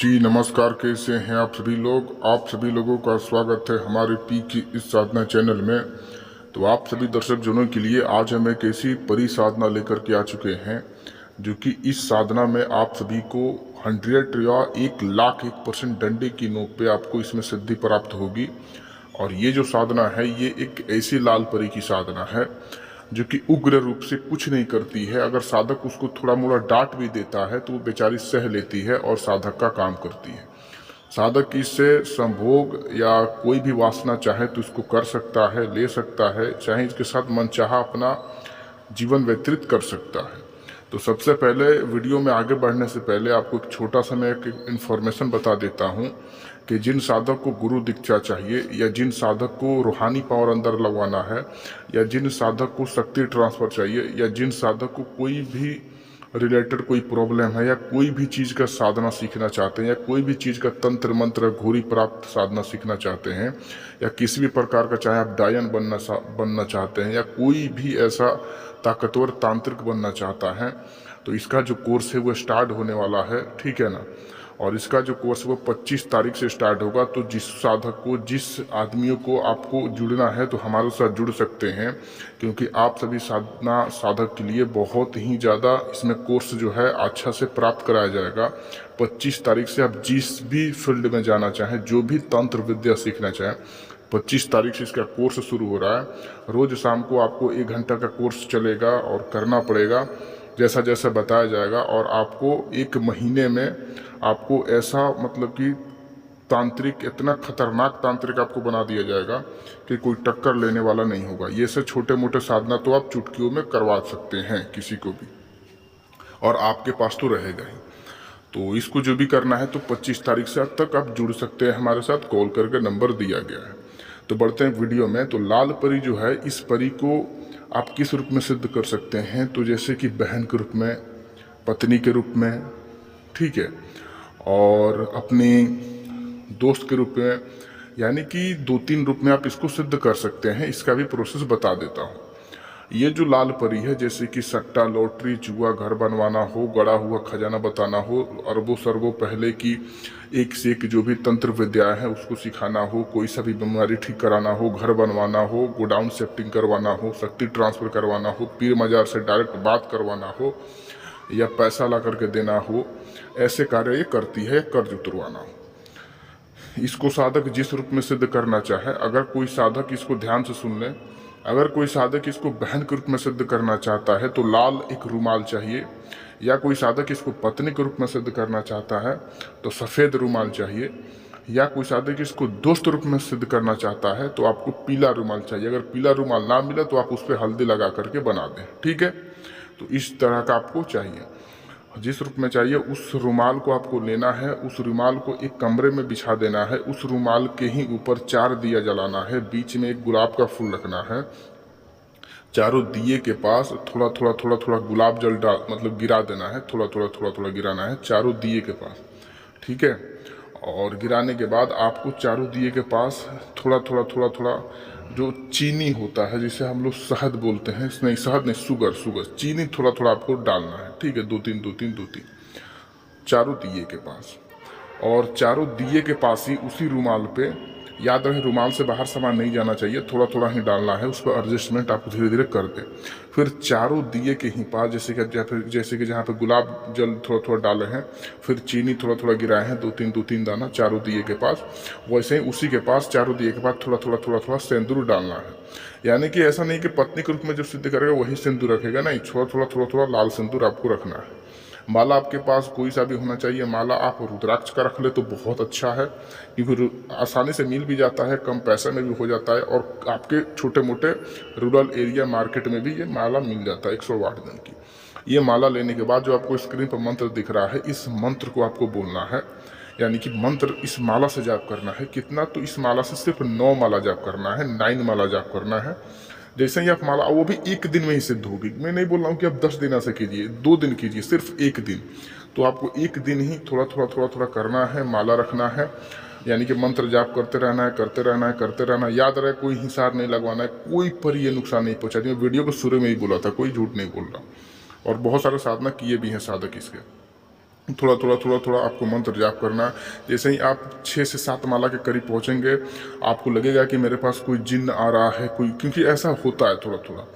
जी नमस्कार, कैसे हैं आप सभी लोग। आप सभी लोगों का स्वागत है हमारे पी की इस साधना चैनल में। तो आप सभी दर्शक जनों के लिए आज हम एक ऐसी परी साधना लेकर के आ चुके हैं जो कि इस साधना में आप सभी को 100 या 1,00,000% डंडे की नोक पे आपको इसमें सिद्धि प्राप्त होगी। और ये जो साधना है ये एक ऐसी लाल परी की साधना है जो कि उग्र रूप से कुछ नहीं करती है। अगर साधक उसको थोड़ा मोड़ा डांट भी देता है तो वो बेचारी सह लेती है और साधक का काम करती है। साधक इससे संभोग या कोई भी वासना चाहे तो इसको कर सकता है, ले सकता है, चाहे इसके साथ मनचाहा अपना जीवन व्यतीत कर सकता है। तो सबसे पहले वीडियो में आगे बढ़ने से पहले आपको एक छोटा सा मैं एक इन्फॉर्मेशन बता देता हूँ कि जिन साधक को गुरु दीक्षा चाहिए या जिन साधक को रूहानी पावर अंदर लगवाना है या जिन साधक को शक्ति ट्रांसफर चाहिए या जिन साधक को कोई भी रिलेटेड कोई प्रॉब्लम है या कोई भी चीज़ का साधना सीखना चाहते हैं या कोई भी चीज़ का तंत्र मंत्र घोरी प्राप्त साधना सीखना चाहते हैं या किसी भी प्रकार का, चाहे आप डायन बनना चाहते हैं या कोई भी ऐसा ताकतवर तांत्रिक बनना चाहता है, तो इसका जो कोर्स है वो स्टार्ट होने वाला है, ठीक है ना। और इसका जो कोर्स वो 25 तारीख से स्टार्ट होगा। तो जिस साधक को, जिस आदमियों को आपको जुड़ना है तो हमारे साथ जुड़ सकते हैं, क्योंकि आप सभी साधना साधक के लिए बहुत ही ज़्यादा इसमें कोर्स जो है अच्छा से प्राप्त कराया जाएगा। 25 तारीख से आप जिस भी फील्ड में जाना चाहें, जो भी तंत्र विद्या सीखना चाहें, 25 तारीख से इसका कोर्स शुरू हो रहा है। रोज़ शाम को आपको 1 घंटा का कोर्स चलेगा और करना पड़ेगा जैसा जैसा बताया जाएगा। और आपको 1 महीने में आपको ऐसा मतलब कि तांत्रिक, इतना खतरनाक तांत्रिक आपको बना दिया जाएगा कि कोई टक्कर लेने वाला नहीं होगा। ये सब छोटे मोटे साधना तो आप चुटकियों में करवा सकते हैं किसी को भी, और आपके पास तो रहेगा ही। तो इसको जो भी करना है तो 25 तारीख से अब तक आप जुड़ सकते हैं हमारे साथ, कॉल करके नंबर दिया गया है। तो बढ़ते हैं वीडियो में। तो लाल परी जो है, इस परी को आप किस रूप में सिद्ध कर सकते हैं, तो जैसे कि बहन के रूप में, पत्नी के रूप में, ठीक है, और अपने दोस्त के रूप में, यानी कि 2-3 रूप में आप इसको सिद्ध कर सकते हैं। इसका भी प्रोसेस बता देता हूँ। ये जो लाल परी है, जैसे कि सट्टा, लॉटरी, जुआ, घर बनवाना हो, गड़ा हुआ खजाना बताना हो, अरबों सरबों पहले की एक से एक जो भी तंत्र विद्या है उसको सिखाना हो, कोई सा भी बीमारी ठीक कराना हो, घर बनवाना हो, गोडाउन शिफ्टिंग करवाना हो, शक्ति ट्रांसफर करवाना हो, पीर मजार से डायरेक्ट बात करवाना हो या पैसा ला करके देना हो, ऐसे कार्य ये करती है। कर्ज उतरवाना हो, इसको साधक जिस रूप में सिद्ध करना चाहे, अगर कोई साधक इसको ध्यान से सुन ले, अगर कोई साधक इसको बहन के रूप में सिद्ध करना चाहता है तो लाल एक रुमाल चाहिए, या कोई साधक इसको पत्नी के रूप में सिद्ध करना चाहता है तो सफ़ेद रुमाल चाहिए, या कोई साधक इसको दोस्त रूप में सिद्ध करना चाहता है तो आपको पीला रुमाल चाहिए। अगर पीला रुमाल ना मिले तो आप उस पर हल्दी लगा करके बना दें, ठीक है। तो इस तरह का आपको चाहिए, जिस रूप में चाहिए उस रुमाल को आपको लेना है। उस रुमाल को एक कमरे में बिछा देना है। उस रुमाल के ही ऊपर 4 दिया जलाना है। बीच में एक गुलाब का फूल रखना है। चारों दिए के पास थोड़ा थोड़ा थोड़ा थोड़ा गुलाब जल डाल मतलब गिरा देना है। थोड़ा थोड़ा थोड़ा थोड़ा गिराना है चारों दिए के पास, ठीक है। और गिराने के बाद आपको चारों दिए के पास थोड़ा थोड़ा थोड़ा थोड़ा जो चीनी होता है, जिसे हम लोग शहद बोलते हैं, नहीं शहद नहीं, शुगर, चीनी थोड़ा थोड़ा आपको डालना है, ठीक है। 2-3 चारों दिए के पास, और चारों दिए के पास ही उसी रुमाल पे, याद रहे रुमाल से बाहर सामान नहीं जाना चाहिए, थोड़ा थोड़ा ही डालना है। उस पर एडजस्टमेंट आप धीरे धीरे कर दें। फिर चारों दिए के ही पास, जैसे कि जहाँ पे गुलाब जल थोड़ा थोड़ा डाले हैं, फिर चीनी थोड़ा थोड़ा गिराए हैं, 2-3 दाना चारों दिए के पास, वैसे ही उसी के पास चारों दिए के पास थोड़ा थोड़ा थोड़ा थोड़ा सिंदूर डालना है। यानी कि ऐसा नहीं कि पत्नी के रूप में जब सिद्ध करेगा वही सिंदूर रखेगा, नहीं, थोड़ा थोड़ा थोड़ा थोड़ा लाल सिंदूर आपको रखना है। माला आपके पास कोई सा भी होना चाहिए। माला आप रुद्राक्ष का रख ले तो बहुत अच्छा है, क्योंकि आसानी से मिल भी जाता है, कम पैसे में भी हो जाता है, और आपके छोटे मोटे रूरल एरिया मार्केट में भी ये माला मिल जाता है 108 दिन की। ये माला लेने के बाद जो आपको स्क्रीन पर मंत्र दिख रहा है, इस मंत्र को आपको बोलना है। यानी कि मंत्र इस माला से जाप करना है। कितना, तो इस माला से सिर्फ 9 माला जाप करना है, 9 माला जाप करना है। जैसे ही आप माला, वो भी 1 दिन में ही सिद्ध होगी। मैं नहीं बोल रहा हूँ कि आप 10 दिन ऐसे कीजिए, 2 दिन कीजिए, सिर्फ 1 दिन। तो आपको 1 दिन ही थोड़ा थोड़ा थोड़ा थोड़ा करना है, माला रखना है, यानी कि मंत्र जाप करते रहना है, करते रहना है, करते रहना है। याद रहे कोई हिसार नहीं लगवाना है, कोई पर ये नुकसान नहीं पहुँचा। मैं वीडियो को शुरू में ही बोला था, कोई झूठ नहीं बोल रहा, और बहुत सारे साधना किए भी हैं साधक इसके। थोड़ा आपको मंत्र जाप करना है। जैसे ही आप 6 से 7 माला के करीब पहुँचेंगे, आपको लगेगा कि मेरे पास कोई जिन्न आ रहा है, कोई, क्योंकि ऐसा होता है थोड़ा।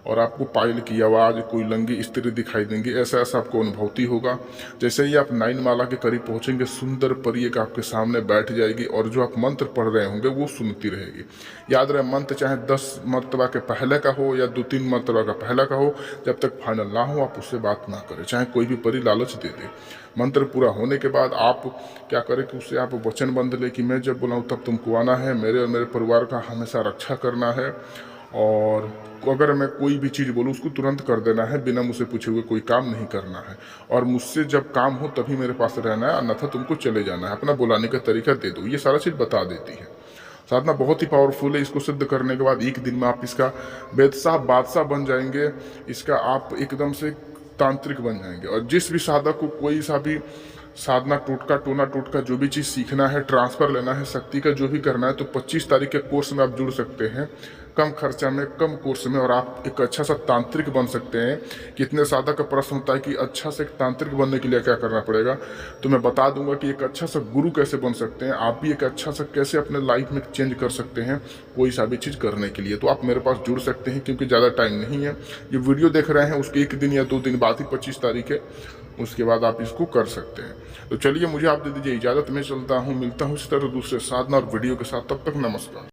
और आपको पायल की आवाज़, कोई लंगी स्त्री दिखाई देंगी, ऐसा आपको अनुभूति होगा। जैसे ही आप 9 माला के करीब पहुँचेंगे, सुंदर परी एक आपके सामने बैठ जाएगी और जो आप मंत्र पढ़ रहे होंगे वो सुनती रहेगी। याद रहे, मंत्र चाहे 10 मरतबा के पहले का हो या 2-3 मरतबा का पहला का हो, जब तक फाइनल ना हो आप उससे बात ना करें, चाहे कोई भी परी लालच दे दे। मंत्र पूरा होने के बाद आप क्या करें कि उससे आप वचन बंध ले कि मैं जब बुलाऊं तब तुमको आना है, मेरे और मेरे परिवार का हमेशा रक्षा करना है, और अगर मैं कोई भी चीज़ बोलूँ उसको तुरंत कर देना है, बिना मुझसे पूछे हुए कोई काम नहीं करना है, और मुझसे जब काम हो तभी मेरे पास रहना है, अन्यथा तुमको चले जाना है। अपना बुलाने का तरीका दे दो, ये सारा चीज़ बता देती है। साधना बहुत ही पावरफुल है। इसको सिद्ध करने के बाद 1 दिन में आप इसका बादशाह बन जाएंगे। इसका आप एकदम से तांत्रिक बन जाएंगे। और जिस भी साधक को कोई सा भी साधना टोटका जो भी चीज़ सीखना है, ट्रांसफ़र लेना है, शक्ति का जो भी करना है, तो 25 तारीख के कोर्स में आप जुड़ सकते हैं, कम खर्चा में, कम कोर्स में, और आप एक अच्छा सा तांत्रिक बन सकते हैं। कितने साधक का प्रश्न होता है कि अच्छा से एक तांत्रिक बनने के लिए क्या करना पड़ेगा, तो मैं बता दूंगा कि एक अच्छा सा गुरु कैसे बन सकते हैं, आप भी एक अच्छा सा कैसे अपने लाइफ में चेंज कर सकते हैं कोई सा भी चीज़ करने के लिए। तो आप मेरे पास जुड़ सकते हैं, क्योंकि ज़्यादा टाइम नहीं है। ये वीडियो देख रहे हैं उसके 1 दिन या 2 दिन बाद ही 25 तारीख है, उसके बाद आप इसको कर सकते हैं। तो चलिए, मुझे आप दे दीजिए इजाज़त, मैं चलता हूँ, मिलता हूँ इस तरह दूसरे साधना और वीडियो के साथ। तब तक नमस्कार।